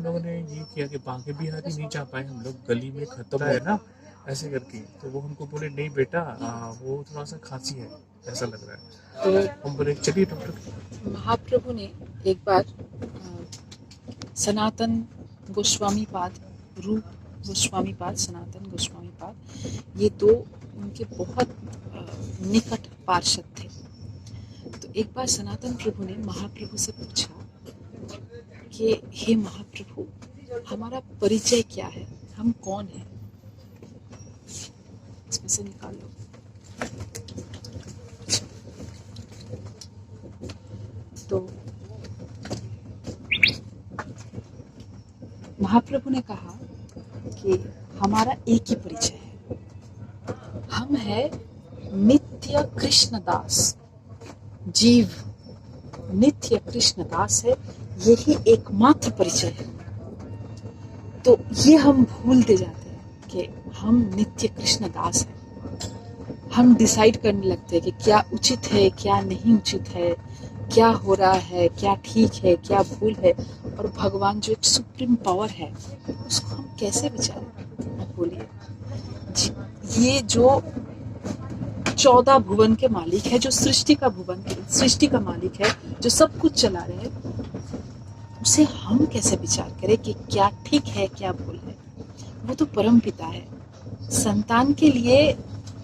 हम लोगों ने ये किया कि बांके बिहारी नहीं जा पाए हम लोग, गली में खत्म है ना ऐसे करके, तो वो हमको बोले नहीं बेटा वो थोड़ा सा खांसी है ऐसा लग रहा है, तो हम बोले चलिए डॉक्टर। महाप्रभु ने एक बार सनातन गोस्वामी पाद, रूप गोस्वामी पाद, सनातन गोस्वामी पाद, ये दो उनके बहुत निकट पार्षद थे। तो एक बार सनातन प्रभु ने महाप्रभु से पूछा कि हे महाप्रभु, हमारा परिचय क्या है, हम कौन हैं, इसमें से निकाल लो। तो महाप्रभु ने कहा कि हमारा एक ही परिचय है, हम है नित्य कृष्णदास, जीव नित्य कृष्णदास है, यही एकमात्र परिचय है। तो ये हम भूलते जाते हैं कि हम नित्य कृष्णदास हैं। हम डिसाइड करने लगते हैं कि क्या उचित है, क्या नहीं उचित है, क्या हो रहा है, क्या ठीक है, क्या भूल है, और भगवान जो एक सुप्रीम पावर है उसको हम कैसे विचारें। बोलिए, ये जो 14 भुवन के मालिक है, जो सृष्टि का मालिक है, जो सब कुछ चला रहे हैं, उसे हम कैसे विचार करें कि क्या ठीक है, क्या भूल है। वो तो परम पिता है, संतान के लिए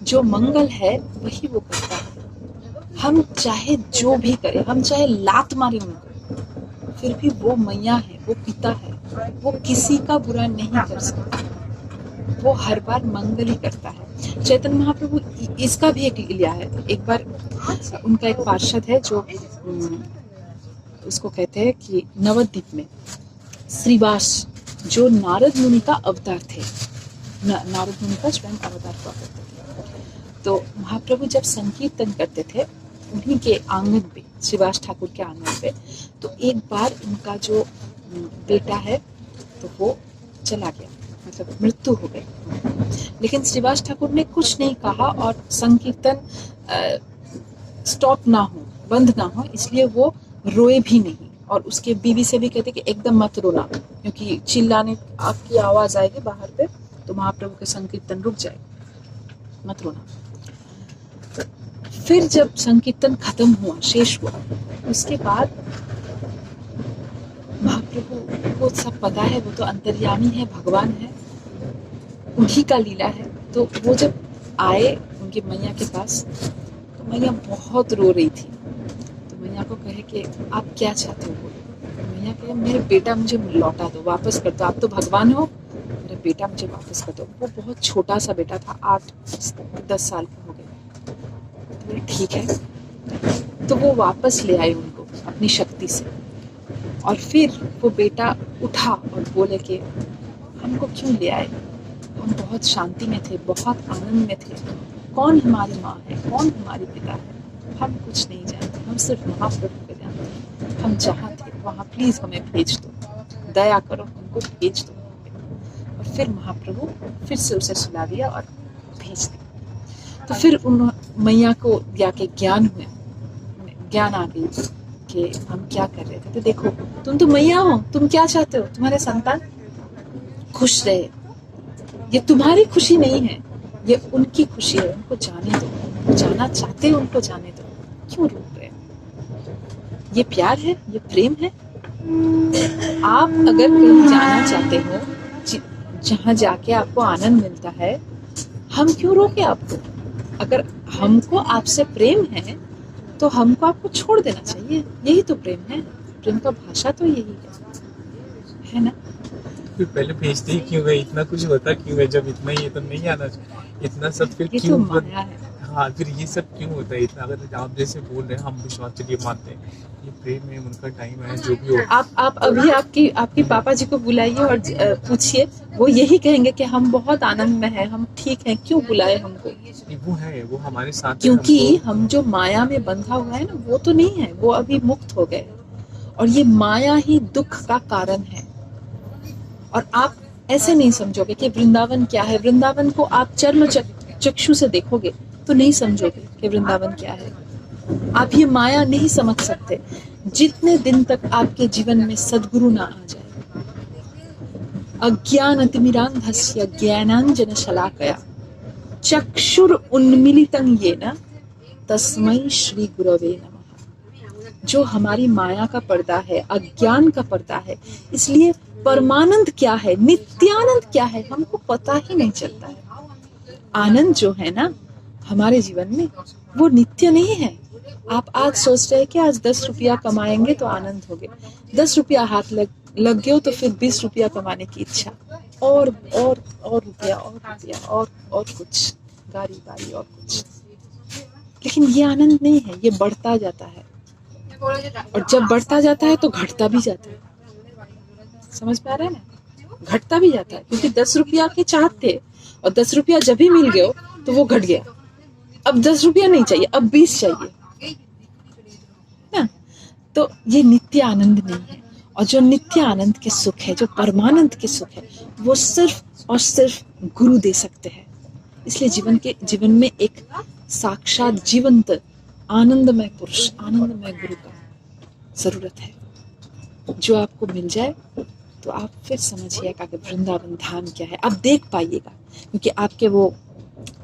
जो मंगल है वही वो करता है। हम चाहे जो भी करें, हम चाहे लात मारे उनको, फिर भी वो मैया है, वो पिता है, वो किसी का बुरा नहीं कर सकता, वो हर बार मंगल ही करता है। चैतन्य महाप्रभु इसका भी एक लिया है। एक बार उनका एक पार्षद है जो उसको कहते हैं कि नवद्वीप में श्रीवास, जो नारद मुनि का अवतार थे, नारद मुनि का स्वयं अवतार हुआ करते थे। तो महाप्रभु जब संकीर्तन करते थे उन्हीं के आंगन पे, श्रीवास ठाकुर के आंगन पे, तो एक बार उनका जो बेटा है तो वो चला गया, मतलब मृत्यु हो गई। लेकिन श्रीवास ठाकुर ने कुछ नहीं कहा और संकीर्तन स्टॉप ना हो, बंद ना हो, इसलिए वो रोए भी नहीं। और उसके बीवी से भी कहते कि एकदम मत रोना, क्योंकि चिल्लाने आपकी आवाज आएगी बाहर पे तो महाप्रभु के संकीर्तन रुक जाएगा, मत रोना। फिर जब संकीर्तन खत्म हुआ, शेष हुआ, उसके बाद महाप्रभु को सब पता है, वो तो अंतर्यामी है, भगवान है, उन्हीं का लीला है। तो वो जब आए उनकी मैया के पास, तो मैया बहुत रो रही थी। तो मैया को कहे कि आप क्या चाहते हो। तो मैया कहे मेरे बेटा मुझे लौटा दो, वापस कर दो, आप तो भगवान हो, मेरा बेटा मुझे वापस कर दो। वो बहुत छोटा सा बेटा था, 8-10 साल का हो गया। तो ठीक है, तो वो वापस ले आए उनको अपनी शक्ति से। और फिर वो बेटा उठा और बोले कि हमको क्यों ले आए, हम बहुत शांति में थे, बहुत आनंद में थे, कौन हमारी माँ है, कौन हमारी पिता है, हम कुछ नहीं जानते, हम सिर्फ महाप्रभु को जानते हैं। हम जहाँ थे वहाँ प्लीज हमें भेज दो, दया करो, हमको भेज दो। और फिर महाप्रभु फिर से उसे सुला दिया और भेज दिया। तो फिर उन मैया को जाके ज्ञान आ गई कि हम क्या कर रहे थे। तो देखो, तुम तो मैया हो, तुम क्या चाहते हो, तुम्हारे संतान खुश रहे, ये तुम्हारी खुशी नहीं है, ये उनकी खुशी है, उनको जाने दो, वो जाना चाहते हैं, उनको जाने दो, क्यों रोक रहे हो। ये प्यार है, ये प्रेम है। आप अगर कहीं जाना चाहते हो जहाँ जाके आपको आनंद मिलता है, हम क्यों रोके आपको। अगर हमको आपसे प्रेम है तो हमको आपको छोड़ देना चाहिए, यही तो प्रेम है, प्रेम का भाषा तो यही है ना। फिर पहले भेजते ही क्यों गए, इतना कुछ होता क्यों है, जब इतना ही है तो नहीं आना चाहिए, इतना सब फिर ये क्यों। तो माया है। हाँ, फिर ये सब क्यों होता है इतना, अगर आप जैसे बोल रहे हैं हम विश्वास चलिए मानते हैं, ये प्रेम है, उनका टाइम है, जो भी हो। आप अभी आपकी पापा जी को बुलाइए और पूछिए, वो यही कहेंगे कि हम बहुत आनंद में हैं, हम ठीक हैं, क्यों बुलाए हमको। वो है, वो हमारे साथ है, क्योंकि हम जो माया में बंधा हुआ है ना, वो तो नहीं है, वो अभी मुक्त हो गए, और ये माया ही दुख का कारण है। और आप ऐसे नहीं समझोगे कि वृंदावन क्या है। वृंदावन को आप चर्म चक्षु से देखोगे तो नहीं समझोगे कि वृंदावन क्या है। आप ये माया नहीं समझ सकते जितने दिन तक आपके जीवन में सद्गुरु ना आ जाए। अज्ञानतिमिरान्धस्य ज्ञानाञ्जनशलाकया चक्षुरुन्मीलितं येन तस्मै श्री गुरवे नमः। जो हमारी माया का पर्दा है, अज्ञान का पर्दा है, इसलिए परमानंद क्या है, नित्यानंद क्या है, हमको पता ही नहीं चलता है। आनंद जो है ना हमारे जीवन में, वो नित्य नहीं है। आप आज सोच रहे हैं कि आज 10 रुपया कमाएंगे तो आनंद हो गए, 10 रुपया हाथ लग गए तो फिर 20 रुपया कमाने की इच्छा, और रुपया और कुछ, गाड़ी बाड़ी और कुछ। लेकिन ये आनंद नहीं है, ये बढ़ता जाता है, और जब बढ़ता जाता है तो घटता भी जाता है। समझ पा रहे हैं ना, घटता भी जाता है, क्योंकि 10 रुपया के चाहत थे और 10 रुपया जब भी मिल गया तो वो घट गया। अब 10 रुपया नहीं चाहिए, अब 20 चाहिए ना। तो ये नित्य आनंद नहीं है। और जो नित्य आनंद के सुख है, जो परमानंद के सुख है, वो सिर्फ और सिर्फ गुरु दे सकते हैं। इसलिए जीवन में एक साक्षात जीवंत आनंदमय पुरुष, आनंदमय गुरु का जरूरत है, जो आपको मिल जाए तो आप फिर समझिएगा कि वृंदावन धाम क्या है। आप देख पाइएगा, क्योंकि आपके वो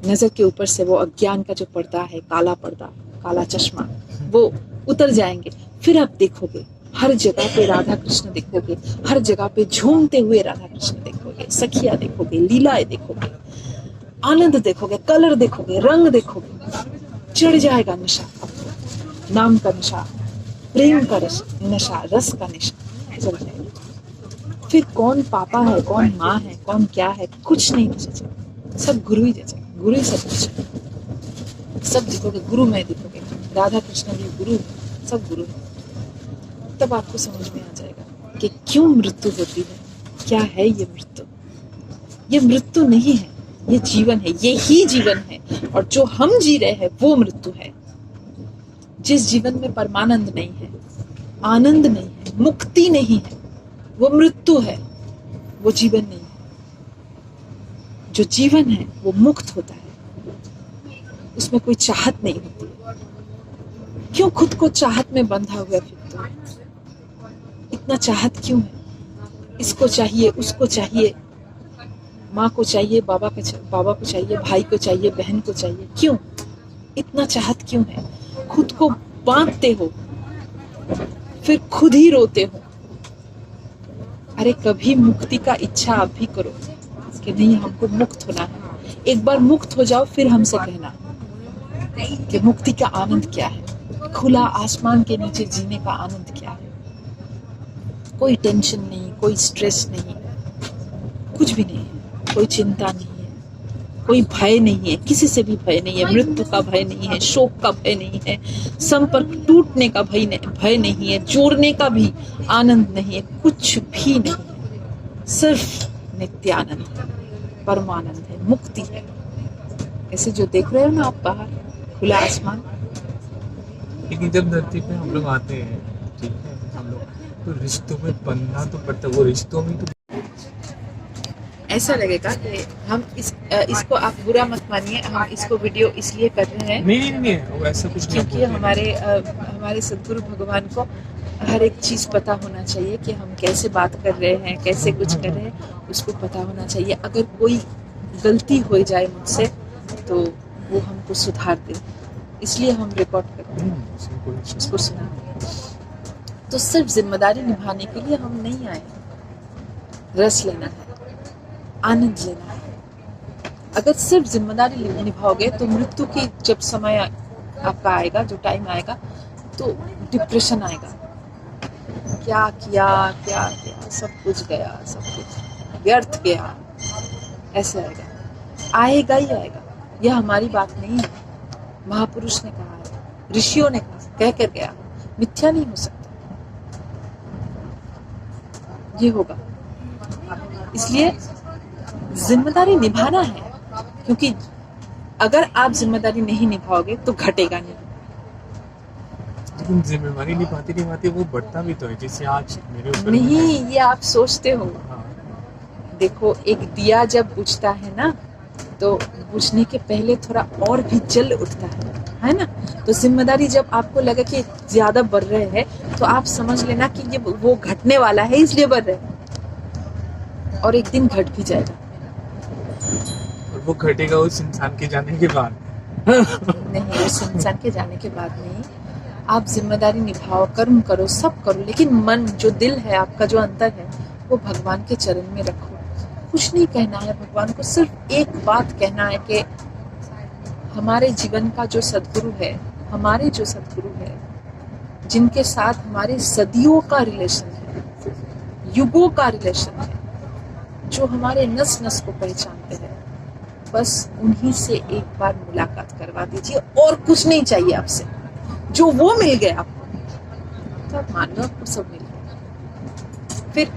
नजर के ऊपर से वो अज्ञान का जो पर्दा है, काला पर्दा, काला चश्मा, वो उतर जाएंगे। फिर आप देखोगे, हर जगह पे राधा कृष्ण देखोगे, हर जगह पे झूमते हुए राधा कृष्ण देखोगे, सखिया देखोगे, लीलाएं देखोगे, आनंद देखोगे, कलर देखोगे, रंग देखोगे। चढ़ जाएगा नशा, नाम का नशा, प्रेम का नशा, रस का नशा चढ़ जाएगा। फिर कौन पापा है, कौन माँ है, कौन क्या है, कुछ नहीं जचेगा। सब गुरु ही जचेगा, गुरु ही सब कुछ। सब दिखोगे, गुरु में दिखोगे, राधा कृष्ण भी गुरु, सब गुरु है। तब आपको समझ में आ जाएगा कि क्यों मृत्यु होती है, क्या है ये मृत्यु। ये मृत्यु नहीं है, ये जीवन है, ये ही जीवन है। और जो हम जी रहे हैं वो मृत्यु है। जिस जीवन में परमानंद नहीं है, आनंद नहीं है, मुक्ति नहीं है, वो मृत्यु है, वो जीवन नहीं है। जो जीवन है वो मुक्त होता है, उसमें कोई चाहत नहीं होती। क्यों खुद को चाहत में बंधा हुआ फिरते हो? इतना चाहत क्यों है? इसको चाहिए, उसको चाहिए, माँ को चाहिए, बाबा को चाहिए, भाई को चाहिए, बहन को चाहिए। क्यों इतना चाहत क्यों है? खुद को बांधते हो, फिर खुद ही रोते हो। अरे कभी मुक्ति का इच्छा आप भी करो कि नहीं, हमको मुक्त होना है। एक बार मुक्त हो जाओ, फिर हमसे कहना कि मुक्ति का आनंद क्या है, खुला आसमान के नीचे जीने का आनंद क्या है। कोई टेंशन नहीं, कोई स्ट्रेस नहीं, कुछ भी नहीं है, कोई चिंता नहीं है, कोई भय नहीं है, किसी से भी भय नहीं है, मृत्यु का भय नहीं है, शोक का भय नहीं है, संपर्क टूटने का भय नहीं है, जोड़ने का भी आनंद नहीं है, कुछ भी नहीं है। सिर्फ नित्यानंद है, परमानंद है, मुक्ति है। ऐसे जो देख रहे हो ना आप बाहर, खुला आसमान। लेकिन जब धरती पे हम लोग आते हैं, ठीक है, हम लोग तो रिश्तों में बंधना तो पड़ता है। वो रिश्तों में तो ऐसा लगेगा कि हम इसको आप बुरा मत मानिए, हम इसको वीडियो इसलिए कर रहे हैं, नहीं वो ऐसा कुछ नहीं, क्योंकि हमारे सदगुरु भगवान को हर एक चीज़ पता होना चाहिए कि हम कैसे बात कर रहे हैं, कैसे कुछ कर रहे हैं, उसको पता होना चाहिए। अगर कोई गलती हो जाए मुझसे तो वो हमको सुधार दे, इसलिए हम रिकॉर्ड करते हैं, उसको सुना। तो सिर्फ जिम्मेदारी निभाने के लिए हम नहीं आए, रस लेना है, आनंद लेना है। अगर सिर्फ जिम्मेदारी निभाओगे तो मृत्यु की जब समय आपका आएगा, जो टाइम आएगा, तो डिप्रेशन आएगा। क्या किया, सब कुछ गया, सब कुछ व्यर्थ गया, ऐसे आएगा ही आएगा। यह हमारी बात नहीं है, महापुरुष ने कहा है, ऋषियों ने कह कर गया, मिथ्या नहीं हो सकता, ये होगा। इसलिए जिम्मेदारी निभाना है, क्योंकि अगर आप जिम्मेदारी नहीं निभाओगे तो घटेगा नहीं। लेकिन जिम्मेदारी निभाते वो बढ़ता भी तो है, जैसे आज मेरे ऊपर नहीं, ये आप सोचते हो। हाँ। देखो, एक दिया जब बुझता है ना, तो बुझने के पहले थोड़ा और भी जल उठता है ना। तो जिम्मेदारी जब आपको लगे कि ज्यादा बढ़ रहे हैं, तो आप समझ लेना कि ये वो घटने वाला है, इसलिए बढ़ रहे हैं। और एक दिन घट भी जाएगा। और वो घटेगा उस इंसान के जाने के बाद। नहीं, उस इंसान के जाने के बाद नहीं। आप जिम्मेदारी निभाओ, कर्म करो, सब करो, लेकिन मन, जो दिल है आपका, जो अंतर है, वो भगवान के चरण में रखो। कुछ नहीं कहना है भगवान को, सिर्फ एक बात कहना है कि हमारे जीवन का जो सदगुरु है, हमारे जो सदगुरु है, जिनके साथ हमारे सदियों का रिलेशन है, युगों का रिलेशन है, जो हमारे नस नस को पहचानते हैं, बस उन्हीं से एक बार मुलाकात करवा दीजिए। और कुछ नहीं चाहिए आपसे। जो वो मिल गया आपको, तो आप मान लो आपको सब मिल गया। फिर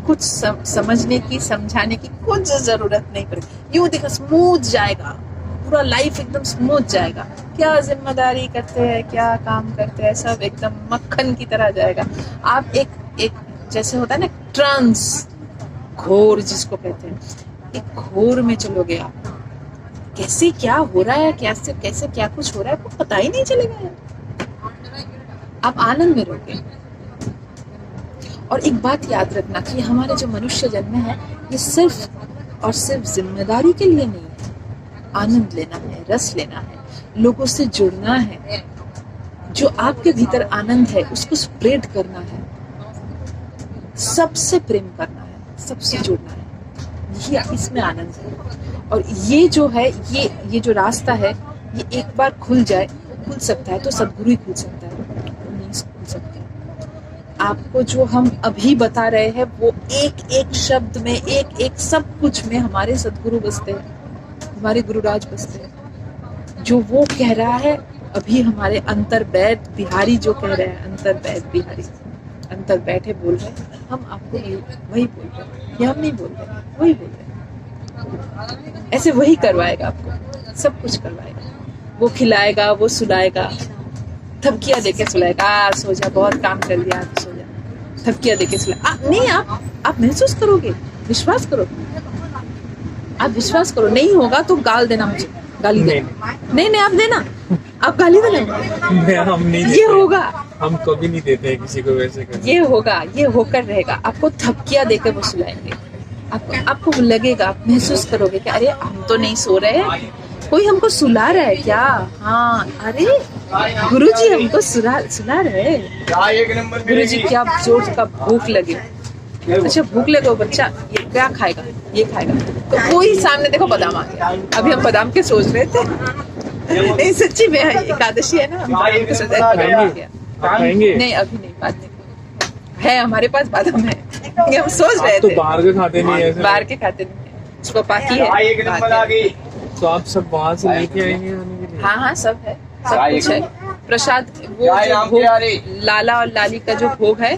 कुछ समझने की, समझाने की कुछ जरूरत नहीं पड़ेगी। यूं देखो, स्मूथ जाएगा पूरा, लाइफ एकदम स्मूथ जाएगा। क्या जिम्मेदारी करते हैं, क्या काम करते हैं, सब एकदम मक्खन की तरह जाएगा। आप एक जैसे होता है ना, ट्रांस, घोर जिसको कहते हैं, एक घोर में चलोगे आप। कैसे क्या हो रहा है, कैसे क्या कुछ हो रहा है, आपको पता ही नहीं चलेगा यार। आप आनंद में रहोगे। और एक बात याद रखना कि हमारे जो मनुष्य जन्म है, ये सिर्फ और सिर्फ जिम्मेदारी के लिए नहीं है। आनंद लेना है, रस लेना है, लोगों से जुड़ना है, जो आपके भीतर आनंद है उसको स्प्रेड करना है, सबसे प्रेम करना है, सबसे जुड़ना है। ये इसमें आनंद है। और ये जो है, ये जो रास्ता है, ये एक बार खुल जाए, खुल सकता है तो सदगुरु ही खुल सकता है, नहीं खुल सकता। आपको जो हम अभी बता रहे हैं, वो एक एक शब्द में, एक एक सब कुछ में हमारे सदगुरु बसते हैं, हमारे गुरुराज बसते हैं। जो वो कह रहा है अभी, हमारे अंतर बैठ बिहारी जो कह रहे हैं, अंतर बैठ बिहारी, अंतर बैठे बोल रहे हैं, हम आपको वही बोल रहे हैं। ये हम नहीं बोल रहे, वही बोल रहे हैं। ऐसे वही करवाएगा आपको, सब कुछ करवाएगा। वो खिलाएगा, वो सुलाएगा, थपकिया देके सुलाएगा। सो जा, बहुत काम कर लिया, सो जा, थपकिया देके सुलाएगा। नहीं, आप महसूस करोगे, विश्वास करो, आप विश्वास करो। नहीं होगा तो गाल देना, मुझे गाली देना। नहीं, आप देना, आप गाली देना। हम नहीं, ये होगा। हम कभी नहीं देते हैं किसी को वैसे कर। ये होगा, ये होकर रहेगा। आपको थपकिया देकर वो सुलाएंगे। आपको लगेगा, आप महसूस करोगे कि अरे हम तो नहीं सो रहे, कोई हमको सुला रहा है क्या। हाँ, अरे गुरुजी हमको सुला रहे हैं। गुरुजी क्या जोर का भूख लगे। अच्छा, भूख लगे बच्चा, ये क्या खाएगा, ये खाएगा। तो वही सामने देखो, बादाम आ गया। अभी हम बादाम के सोच रहे थे। नहीं, सच्ची में एकादशी है ना, बादाम के सोच रहे थे। नहीं, अभी नहीं, बाद में है, हमारे पास बादाम है। ये हम सोच रहे थे। तो बाहर के खाते नहीं है, बाहर के खाते नहीं है, सोपाकी है। तो आप सब वहाँ से लेके आएंगे आने के लिए? हाँ, सब है, सब कुछ है। प्रसाद, वो जो भोग, लाला और लाली का जो भोग है,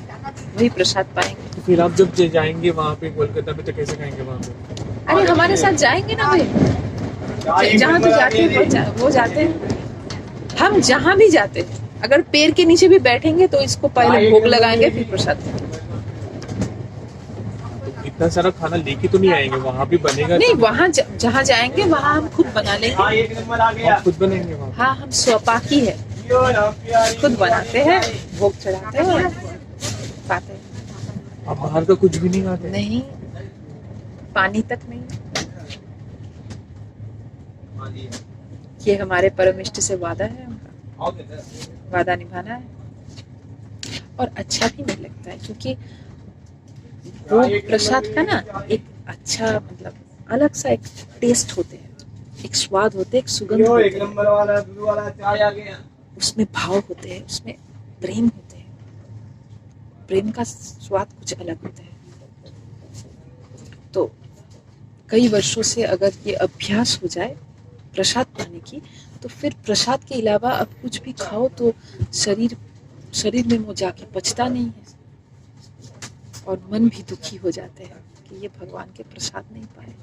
वही प्रसाद पाएंगे। तो फिर आप जब जाएंगे वहाँ पे कोलकाता में, तो कैसे खाएंगे वहाँ पे? अरे हमारे साथ जाएंगे ना भाई, जहाँ तो जाते हैं वो जाते हैं। हम जहाँ भी जाते हैं, अगर पेड़ के नीचे भी बैठेंगे तो इसको पहले भोग लगाएंगे, फिर प्रसाद। इतना सारा खाना लेके तो नहीं आएंगे, वहाँ भी बनेगा? नहीं, वहाँ जहाँ जाएंगे वहाँ हम खुद बना लेंगे। आप खुद बनाएंगे वहाँ? हाँ, हम स्वपाकी है, खुद बनाते हैं, भोग चढ़ाते हैं, पाते हैं। आप बाहर का कुछ भी नहीं खाते? नहीं, पानी तक नहीं। ये हमारे परम इष्ट से वादा है, उनका वादा निभाना है। और अच्छा भी नहीं लगता है, क्योंकि वो प्रसाद का ना एक अच्छा, मतलब अलग सा एक टेस्ट होते हैं, एक स्वाद होते हैं, एक सुगंध होते हैं, उसमें भाव होते हैं, उसमें प्रेम होते हैं। प्रेम का स्वाद कुछ अलग होता है। तो कई वर्षों से अगर ये अभ्यास हो जाए प्रसाद पाने की, तो फिर प्रसाद के अलावा अब कुछ भी खाओ तो शरीर में वो जाके पचता नहीं है, और मन भी दुखी हो जाते हैं कि ये भगवान के प्रसाद नहीं पाए,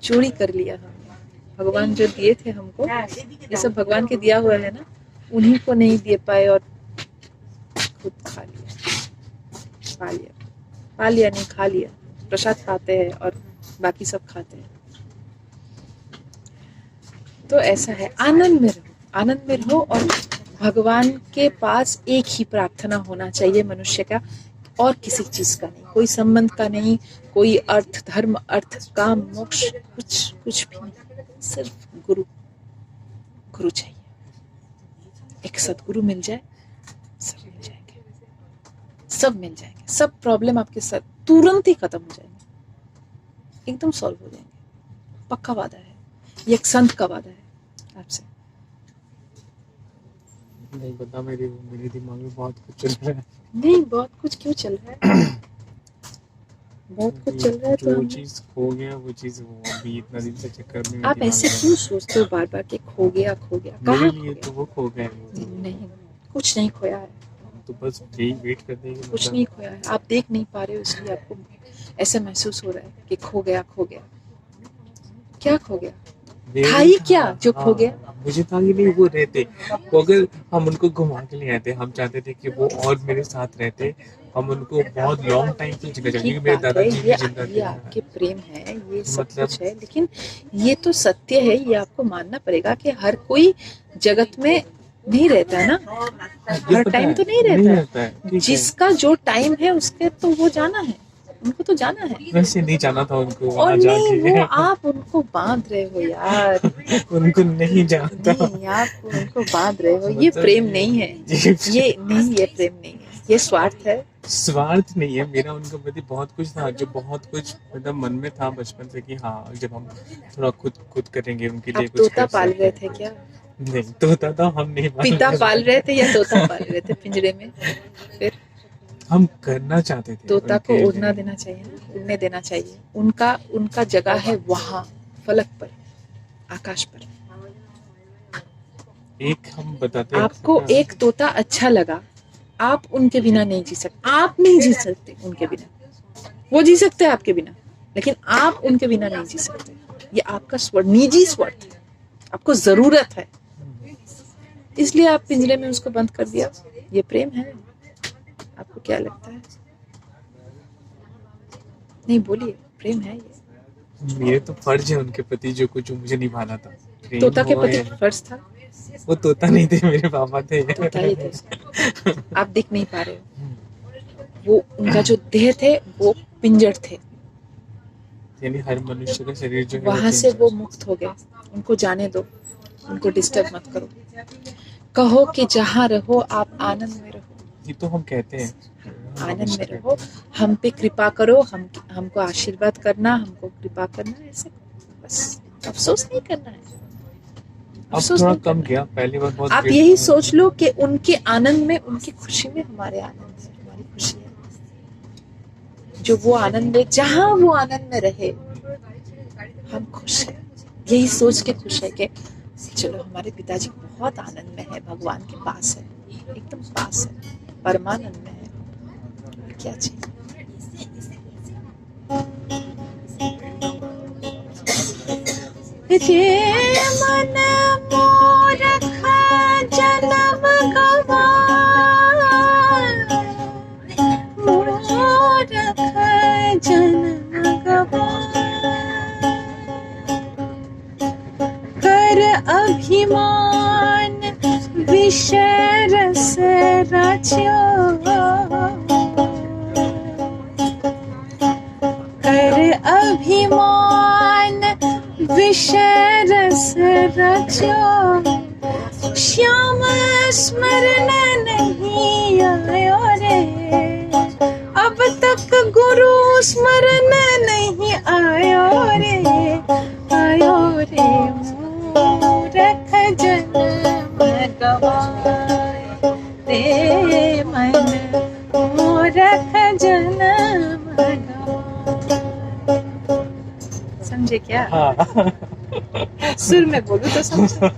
चोरी कर लिया हमने। भगवान जो दिए थे हमको, ये सब भगवान के दिया हुआ है ना, उन्हीं को नहीं दे पाए और खुद खा लिया, पा लिया नहीं, खा लिया। प्रसाद पाते हैं और बाकी सब खाते हैं। तो ऐसा है, आनंद में रहो और भगवान के पास एक ही प्रार्थना होना चाहिए मनुष्य का, और किसी चीज का नहीं, कोई संबंध का नहीं, कोई अर्थ धर्म अर्थ काम मोक्ष कुछ भी नहीं, सिर्फ गुरु चाहिए। एक सदगुरु मिल जाए, सब मिल जाएंगे, सब मिल जाएंगे, सब प्रॉब्लम आपके साथ तुरंत ही खत्म हो जाएंगे, एकदम सॉल्व हो जाएंगे, पक्का वादा है, ये एक संत का वादा है आपसे। नहीं पता, मेरे दिमाग में बहुत कुछ चल रहा है। नहीं, बहुत कुछ क्यों चल रहा है? बहुत कुछ चल रहा है तो जो चीज खो गया वो चीज वो अभी इतना दिन से चक्कर में आप ऐसे क्यों सोचते हो बार बार कि खो गया मेरे कहाँ लिए खो तो वो खो गया है। गया? नहीं, कुछ नहीं खोया है, तो बस यही वेट करते हैं कि कुछ नहीं खोया है, आप देख नहीं पा रहे हो इसलिए आपको ऐसा महसूस हो रहा है कि खो गया। क्या खो गया? था ही क्या जो खो गया? मुझे था कि नहीं वो रहते, तो अगर हम उनको घुमा के ले आते, हम चाहते थे कि वो और मेरे साथ रहते, हम उनको बहुत लॉन्ग टाइम तक जिंदा ठीक मेरे बात है, दादाजी भी जिंदा ये थे। आपके प्रेम है, ये सब मतलब- कुछ है, लेकिन ये तो सत्य है, ये आपको मानना पड़ेगा कि हर कोई जगत में नहीं रहता है ना, ये हर पता टाइम है, तो नहीं रहता है। ठीक है। जिसका जो टाइम है उसके तो वो जाना है, उनको तो जाना है। वैसे नहीं जाना था उनको और वहाँ नहीं, वो जाके। आप उनको बांध रहे हो यार, उनको नहीं जाना था। नहीं आप उनको बांध रहे हो, ये मतलब प्रेम नहीं है, ये प्रेम नहीं है, ये स्वार्थ है। स्वार्थ नहीं है, मेरा उनके प्रति बहुत कुछ था, जो बहुत कुछ मतलब मन में था बचपन से कि हाँ जब हम थोड़ा खुद करेंगे उनके लिए आप कुछ तोता कर पाल सकते रहे हैं। थे क्या? नहीं, तोता तो हम नहीं पिता पाल रहे थे या तोता पाल रहे थे पिंजरे में? फिर हम करना चाहते थे। तोता को उनके उड़ना लिए। देना चाहिए ना, उड़ने देना चाहिए। उनका जगह है वहां, फलक पर, आकाश पर। एक हम बताते हैं आपको एक तोता अच्छा लगा, आप उनके बिना नहीं जी सकते, आप नहीं जी सकते उनके बिना, वो जी सकते हैं आपके बिना, लेकिन आप उनके बिना नहीं जी सकते। ये आपका स्वार्थ, निजी स्वार्थ है, आपको जरूरत है, इसलिए आप पिंजरे में उसको बंद कर दिया। ये प्रेम है? आपको क्या लगता है? नहीं बोलिए, प्रेम है ये? मेरे तो फर्ज है उनके प्रति जो कुछ जो मुझे निभाना था। प्रेम तोता के वो प्रति है। फर्ज था? वो तोता नहीं थे, मेरे पापा थे। तोता ही थे, आप देख नहीं पा रहे हो। वो उनका जो देह थे वो पिंजर थे, यानी हर मनुष्य का शरीर जो है वहां से वो मुक्त हो गए। उनको जाने दो, उनको डिस्टर्ब मत करो। कहो कि जहाँ रहो आप आनंद में रहो, ये तो हम कहते हैं आनंद में रहो, हम पे कृपा करो, हमको आशीर्वाद करना, हमको कृपा करना, ऐसे बस। अफसोस नहीं करना है, अब अफसोस थोड़ा नहीं कम करना गया, पहली बार बहुत है। आप यही सोच लो कि उनके आनंद में, उनकी खुशी में हमारे आनंद है, हमारी खुशी है। जो वो आनंद में, जहाँ वो आनंद में रहे, हम खुश हैं। यही सोच के खुश है कि चलो हमारे पिताजी बहुत आनंद में है, भगवान के पास है, एकदम पास है, परमानंद में है। क्या चाहिए? रे मन मोरख जन्म गवाए, मोरख जन्म गवाए, कर अभिमान विषय रस राज्यो, कर अभिमान विषय रस रचो, श्याम स्मरण नहीं आयो रे, अब तक गुरु स्मरण नहीं आयो रे, आयो रे मूरख जन्म गवाए, रे मन मूरख जन्म गवाए। समझे क्या? हाँ। सुर में बोलूं तो समझे।